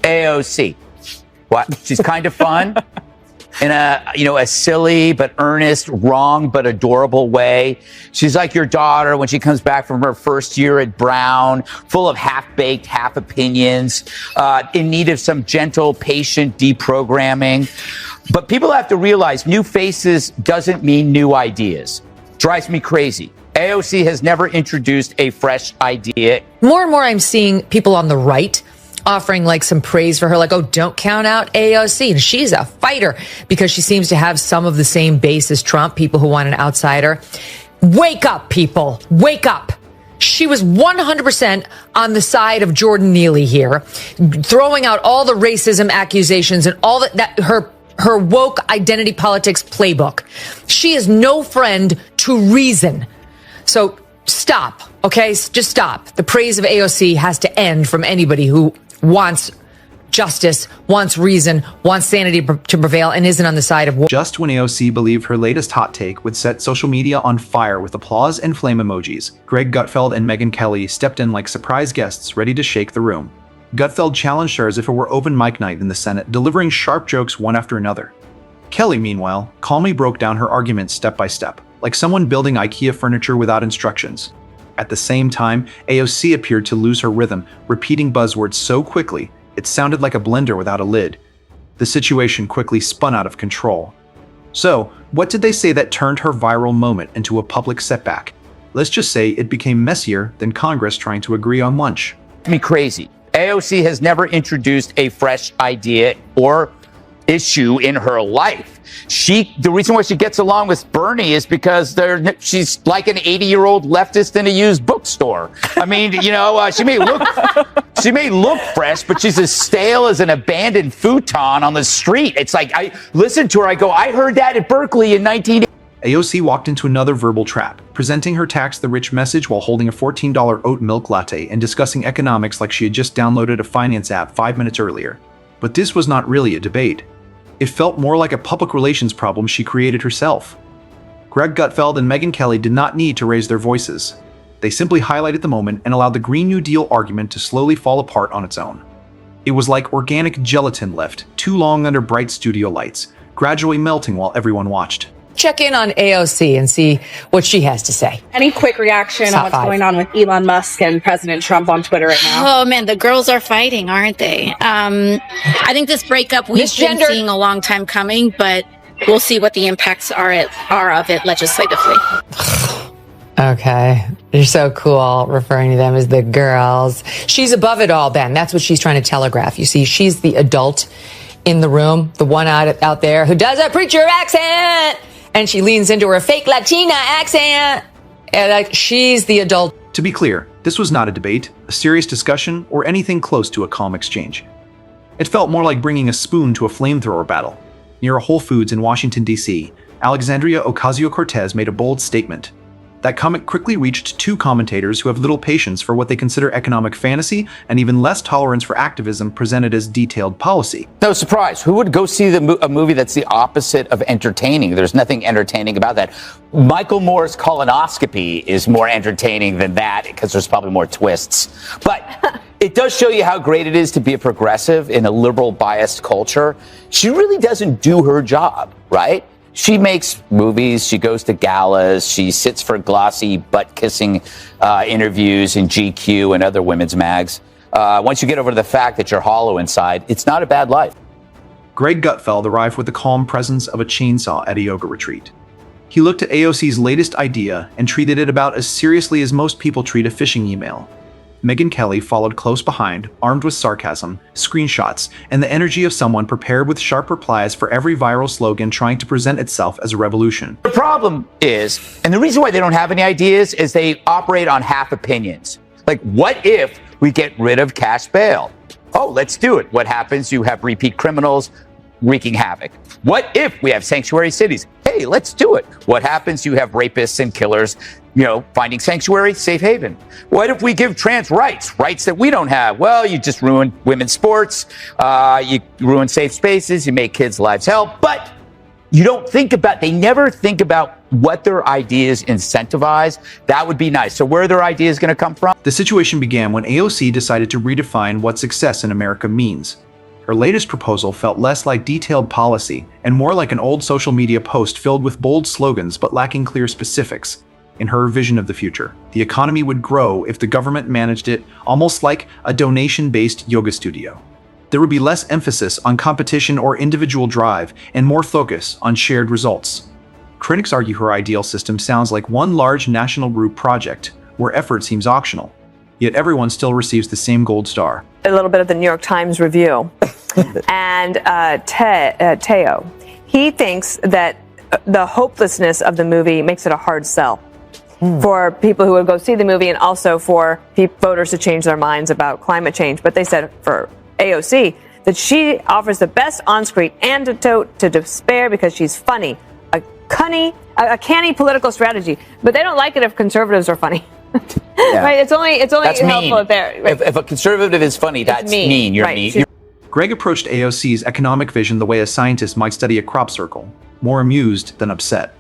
AOC. What? She's kind of fun in a silly but earnest, wrong but adorable way. She's like your daughter when she comes back from her first year at Brown, full of half-baked, half opinions, in need of some gentle, patient deprogramming. But people have to realize new faces doesn't mean new ideas. Drives me crazy. AOC has never introduced a fresh idea. More and more I'm seeing people on the right offering like some praise for her, like, oh, don't count out AOC. And she's a fighter because she seems to have some of the same base as Trump, people who want an outsider. Wake up, people. Wake up. She was 100% on the side of Jordan Neely here, throwing out all the racism accusations and all that her woke identity politics playbook. She is no friend to reason. So stop, okay? Just stop. The praise of AOC has to end from anybody who wants justice, wants reason, wants sanity to prevail, and isn't on the side of war. Just when AOC believed her latest hot take would set social media on fire with applause and flame emojis, Gutfeld and Megyn Kelly stepped in like surprise guests ready to shake the room. Gutfeld challenged her as if it were open mic night in the Senate, delivering sharp jokes one after another. Kelly, meanwhile, calmly broke down her arguments step by step, like someone building IKEA furniture without instructions. At the same time, AOC appeared to lose her rhythm, repeating buzzwords so quickly, it sounded like a blender without a lid. The situation quickly spun out of control. So, what did they say that turned her viral moment into a public setback? Let's just say it became messier than Congress trying to agree on lunch. Me crazy. AOC has never introduced a fresh idea or issue in her life. The reason why she gets along with Bernie is because she's like an 80-year-old leftist in a used bookstore. I mean, she may look fresh, but she's as stale as an abandoned futon on the street. It's like, I listen to her, I go, I heard that at Berkeley in 1980. AOC walked into another verbal trap, presenting her tax-the-rich message while holding a $14 oat milk latte and discussing economics like she had just downloaded a finance app 5 minutes earlier. But this was not really a debate. It felt more like a public relations problem she created herself. Gutfeld and Megyn Kelly did not need to raise their voices. They simply highlighted the moment and allowed the Green New Deal argument to slowly fall apart on its own. It was like organic gelatin left too long under bright studio lights, gradually melting while everyone watched. Check in on AOC and see what she has to say. Any quick reaction on what's going on with Elon Musk and President Trump on Twitter right now? Oh man, the girls are fighting, aren't they? I think this breakup we've been seeing a long time coming, but we'll see what the impacts are of it legislatively. Okay. You're so cool referring to them as the girls. She's above it all, Ben. That's what she's trying to telegraph. You see, she's the adult in the room, the one out there who does a preacher accent. And she leans into her fake Latina accent. And she's the adult. To be clear, this was not a debate, a serious discussion, or anything close to a calm exchange. It felt more like bringing a spoon to a flamethrower battle. Near a Whole Foods in Washington, D.C., Alexandria Ocasio-Cortez made a bold statement. That comment quickly reached two commentators who have little patience for what they consider economic fantasy and even less tolerance for activism presented as detailed policy. No surprise. Who would go see a movie that's the opposite of entertaining? There's nothing entertaining about that. Michael Moore's colonoscopy is more entertaining than that because there's probably more twists. But it does show you how great it is to be a progressive in a liberal biased culture. She really doesn't do her job, right? She makes movies, she goes to galas, she sits for glossy butt-kissing interviews in GQ and other women's mags. Once you get over to the fact that you're hollow inside, it's not a bad life. Gutfeld arrived with the calm presence of a chainsaw at a yoga retreat. He looked at AOC's latest idea and treated it about as seriously as most people treat a phishing email. Megyn Kelly followed close behind, armed with sarcasm, screenshots, and the energy of someone prepared with sharp replies for every viral slogan trying to present itself as a revolution. The problem is, and the reason why they don't have any ideas, is they operate on half opinions. Like, what if we get rid of cash bail? Oh, let's do it. What happens? You have repeat criminals wreaking havoc. What if we have sanctuary cities? Hey, let's do it. What happens? You have rapists and killers, finding sanctuary, safe haven. What if we give trans rights that we don't have? Well, you just ruin women's sports. You ruin safe spaces. You make kids' lives hell. But they never think about what their ideas incentivize. That would be nice. So where are their ideas going to come from? The situation began when AOC decided to redefine what success in America means. Her latest proposal felt less like detailed policy and more like an old social media post filled with bold slogans but lacking clear specifics. In her vision of the future, the economy would grow if the government managed it, almost like a donation-based yoga studio. There would be less emphasis on competition or individual drive and more focus on shared results. Critics argue her ideal system sounds like one large national group project where effort seems optional, yet everyone still receives the same gold star. A little bit of the New York Times review. And Teo, he thinks that the hopelessness of the movie makes it a hard sell for people who would go see the movie and also for voters to change their minds about climate change. But they said for AOC that she offers the best on-screen antidote to despair because she's funny, a canny political strategy. But they don't like it if conservatives are funny. Yeah. Right? It's only that's helpful if there. Right? If a conservative is funny, that's mean. You're right. mean. Greg approached AOC's economic vision the way a scientist might study a crop circle, more amused than upset.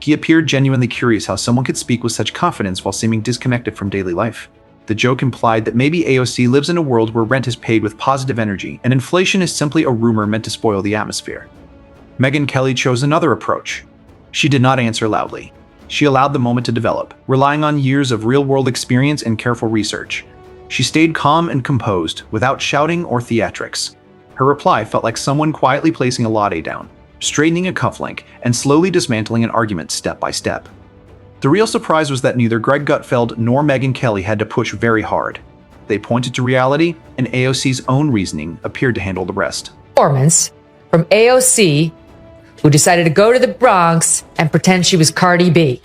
He appeared genuinely curious how someone could speak with such confidence while seeming disconnected from daily life. The joke implied that maybe AOC lives in a world where rent is paid with positive energy and inflation is simply a rumor meant to spoil the atmosphere. Megyn Kelly chose another approach. She did not answer loudly. She allowed the moment to develop, relying on years of real-world experience and careful research. She stayed calm and composed, without shouting or theatrics. Her reply felt like someone quietly placing a latte down, straightening a cufflink, and slowly dismantling an argument step by step. The real surprise was that neither Greg Gutfeld nor Megyn Kelly had to push very hard. They pointed to reality, and AOC's own reasoning appeared to handle the rest. Performance from AOC, who decided to go to the Bronx and pretend she was Cardi B.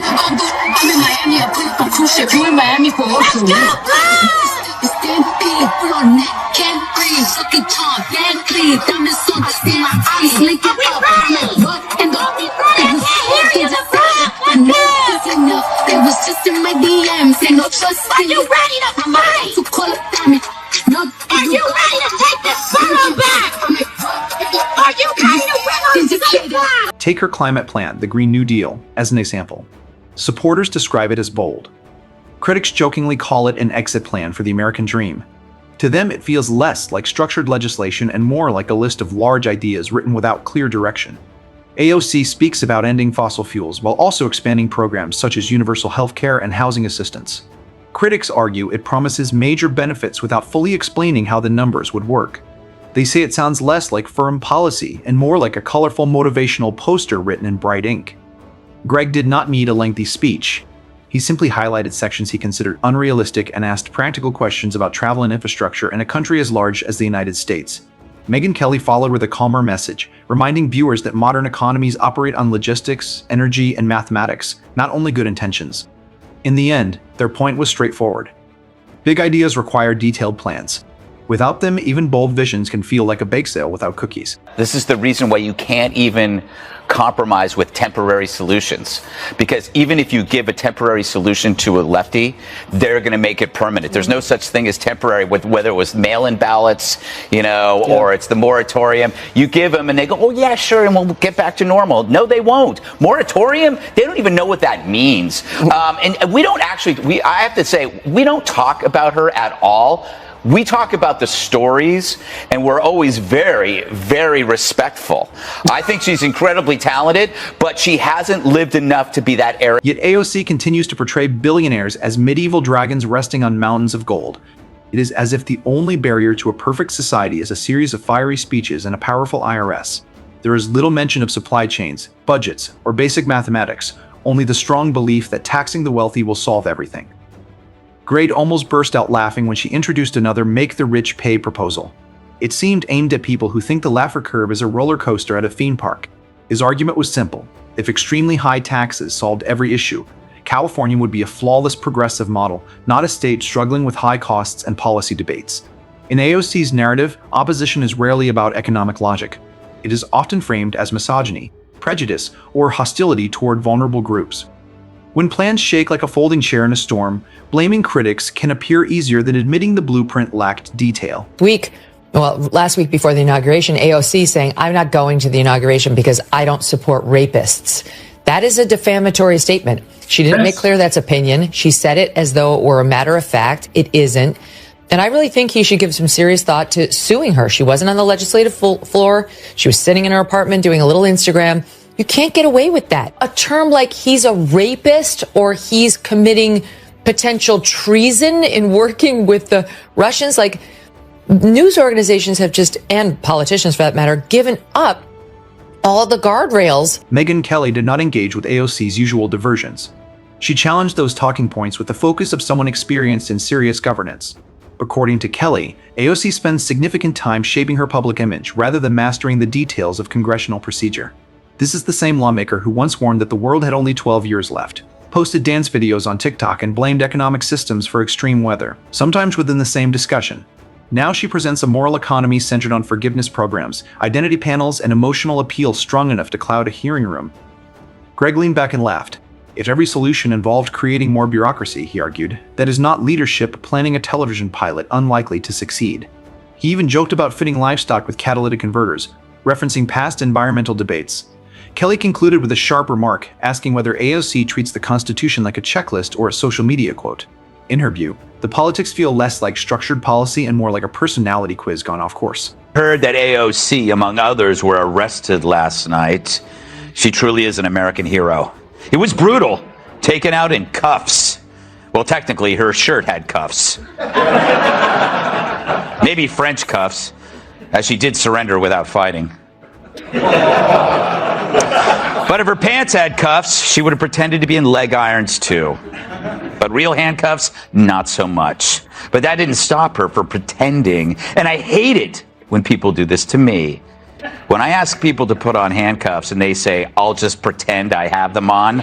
Take her climate plan, the Green New Deal, as an example. Supporters describe it as bold. Critics jokingly call it an exit plan for the American dream. To them, it feels less like structured legislation and more like a list of large ideas written without clear direction. AOC speaks about ending fossil fuels while also expanding programs such as universal health care and housing assistance. Critics argue it promises major benefits without fully explaining how the numbers would work. They say it sounds less like firm policy and more like a colorful motivational poster written in bright ink. Greg did not need a lengthy speech. He simply highlighted sections he considered unrealistic and asked practical questions about travel and infrastructure in a country as large as the United States. Megyn Kelly followed with a calmer message, reminding viewers that modern economies operate on logistics, energy, and mathematics, not only good intentions. In the end, their point was straightforward. Big ideas require detailed plans. Without them, even bold visions can feel like a bake sale without cookies. This is the reason why you can't even compromise with temporary solutions. Because even if you give a temporary solution to a lefty, they're going to make it permanent. There's no such thing as temporary, with whether it was mail-in ballots, or it's the moratorium. You give them and they go, oh, yeah, sure, and we'll get back to normal. No, they won't. Moratorium, they don't even know what that means. And we don't actually, I have to say, we don't talk about her at all. We talk about the stories, and we're always very, very respectful. I think she's incredibly talented, but she hasn't lived enough to be that era. Yet AOC continues to portray billionaires as medieval dragons resting on mountains of gold. It is as if the only barrier to a perfect society is a series of fiery speeches and a powerful IRS. There is little mention of supply chains, budgets, or basic mathematics, only the strong belief that taxing the wealthy will solve everything. Grade almost burst out laughing when she introduced another make the rich pay proposal. It seemed aimed at people who think the Laffer curve is a roller coaster at a theme park. His argument was simple. If extremely high taxes solved every issue, California would be a flawless progressive model, not a state struggling with high costs and policy debates. In AOC's narrative, opposition is rarely about economic logic. It is often framed as misogyny, prejudice, or hostility toward vulnerable groups. When plans shake like a folding chair in a storm, blaming critics can appear easier than admitting the blueprint lacked detail. Last week before the inauguration, AOC saying, I'm not going to the inauguration because I don't support rapists. That is a defamatory statement. She didn't make clear that's opinion. She said it as though it were a matter of fact. It isn't. And I really think he should give some serious thought to suing her. She wasn't on the legislative floor. She was sitting in her apartment doing a little Instagram. You can't get away with that. A term like he's a rapist or he's committing potential treason in working with the Russians, like news organizations have just, and politicians for that matter, given up all the guardrails. Megyn Kelly did not engage with AOC's usual diversions. She challenged those talking points with the focus of someone experienced in serious governance. According to Kelly, AOC spends significant time shaping her public image rather than mastering the details of congressional procedure. This is the same lawmaker who once warned that the world had only 12 years left, posted dance videos on TikTok and blamed economic systems for extreme weather, sometimes within the same discussion. Now she presents a moral economy centered on forgiveness programs, identity panels, and emotional appeal strong enough to cloud a hearing room. Greg leaned back and laughed. If every solution involved creating more bureaucracy, he argued, that is not leadership planning a television pilot unlikely to succeed. He even joked about fitting livestock with catalytic converters, referencing past environmental debates. Kelly concluded with a sharp remark, asking whether AOC treats the Constitution like a checklist or a social media quote. In her view, the politics feel less like structured policy and more like a personality quiz gone off course. Heard that AOC, among others, were arrested last night. She truly is an American hero. It was brutal, taken out in cuffs. Well, technically, her shirt had cuffs. Maybe French cuffs, as she did surrender without fighting. But if her pants had cuffs, she would have pretended to be in leg irons too. But real handcuffs, not so much. But that didn't stop her from pretending. And I hate it when people do this to me. When I ask people to put on handcuffs and they say, I'll just pretend I have them on,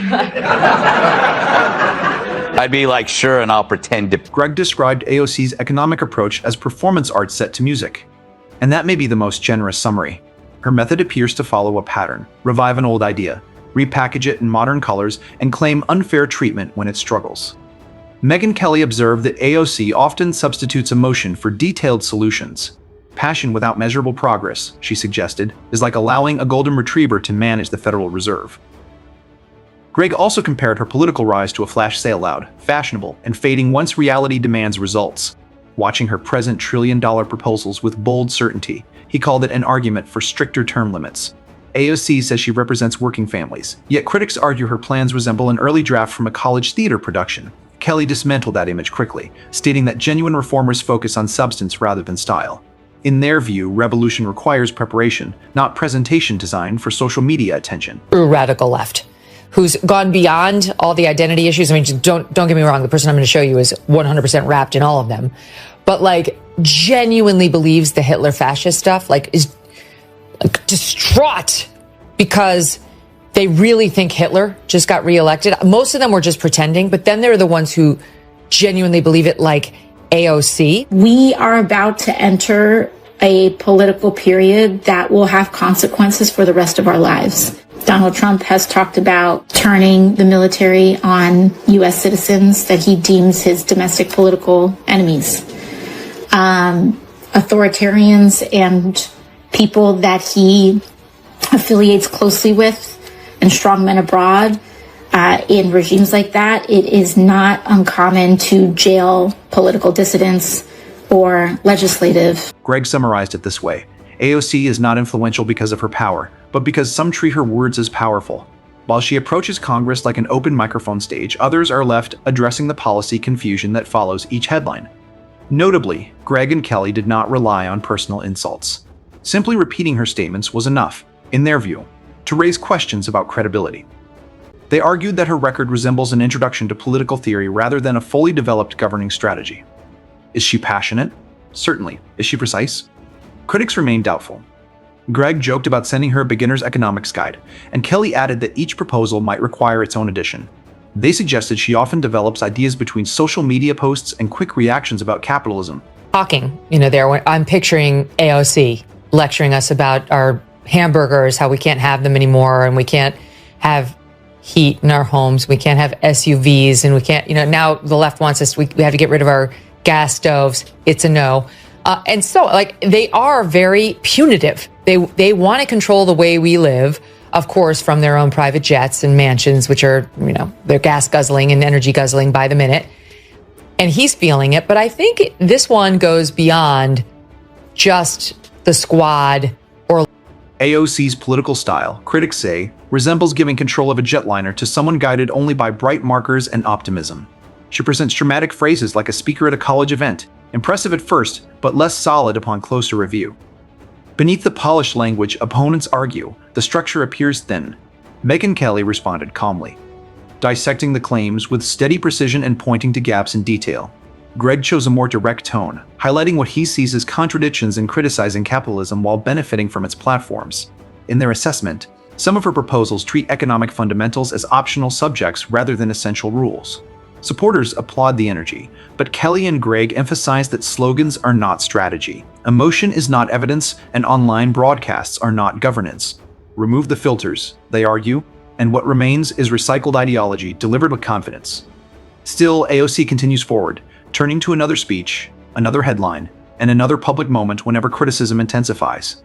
I'd be like, sure, and I'll pretend to. Greg described AOC's economic approach as performance art set to music. And that may be the most generous summary. Her method appears to follow a pattern: revive an old idea, repackage it in modern colors, and claim unfair treatment when it struggles. Megyn Kelly observed that AOC often substitutes emotion for detailed solutions. Passion without measurable progress, she suggested, is like allowing a golden retriever to manage the Federal Reserve. Greg also compared her political rise to a flash sale loud, fashionable, and fading once reality demands results. Watching her present trillion-dollar proposals with bold certainty, he called it an argument for stricter term limits. AOC says she represents working families, yet critics argue her plans resemble an early draft from a college theater production. Kelly dismantled that image quickly, stating that genuine reformers focus on substance rather than style. In their view, revolution requires preparation, not presentation designed for social media attention. True radical left, who's gone beyond all the identity issues. I mean, don't get me wrong. The person I'm going to show you is 100% wrapped in all of them, but like genuinely believes the Hitler fascist stuff, like is like distraught because they really think Hitler just got reelected. Most of them were just pretending, but then there are the ones who genuinely believe it, like AOC. We are about to enter a political period that will have consequences for the rest of our lives. Donald Trump has talked about turning the military on U.S. citizens that he deems his domestic political enemies. Authoritarians and people that he affiliates closely with and strongmen abroad in regimes like that, it is not uncommon to jail political dissidents or legislative. Greg summarized it this way: AOC is not influential because of her power, but because some treat her words as powerful. While she approaches Congress like an open microphone stage, others are left addressing the policy confusion that follows each headline. Notably, Greg and Kelly did not rely on personal insults. Simply repeating her statements was enough, in their view, to raise questions about credibility. They argued that her record resembles an introduction to political theory rather than a fully developed governing strategy. Is she passionate? Certainly. Is she precise? Critics remain doubtful. Greg joked about sending her a beginner's economics guide, and Kelly added that each proposal might require its own edition. They suggested she often develops ideas between social media posts and quick reactions about capitalism. Talking, there, I'm picturing AOC lecturing us about our hamburgers, how we can't have them anymore, and we can't have heat in our homes, we can't have SUVs, and we can't, now the left wants us, we have to get rid of our gas stoves. It's a no. And so, they are very punitive. They want to control the way we live, of course, from their own private jets and mansions, which are, they're gas guzzling and energy guzzling by the minute. and he's feeling it. But I think this one goes beyond just the squad or AOC's political style, critics say, resembles giving control of a jetliner to someone guided only by bright markers and optimism. She presents dramatic phrases like a speaker at a college event, impressive at first, but less solid upon closer review. Beneath the polished language, opponents argue, the structure appears thin. Megyn Kelly responded calmly, dissecting the claims with steady precision and pointing to gaps in detail. Greg chose a more direct tone, highlighting what he sees as contradictions in criticizing capitalism while benefiting from its platforms. In their assessment, some of her proposals treat economic fundamentals as optional subjects rather than essential rules. Supporters applaud the energy, but Kelly and Greg emphasize that slogans are not strategy. Emotion is not evidence, and online broadcasts are not governance. Remove the filters, they argue, and what remains is recycled ideology delivered with confidence. Still, AOC continues forward, turning to another speech, another headline, and another public moment whenever criticism intensifies.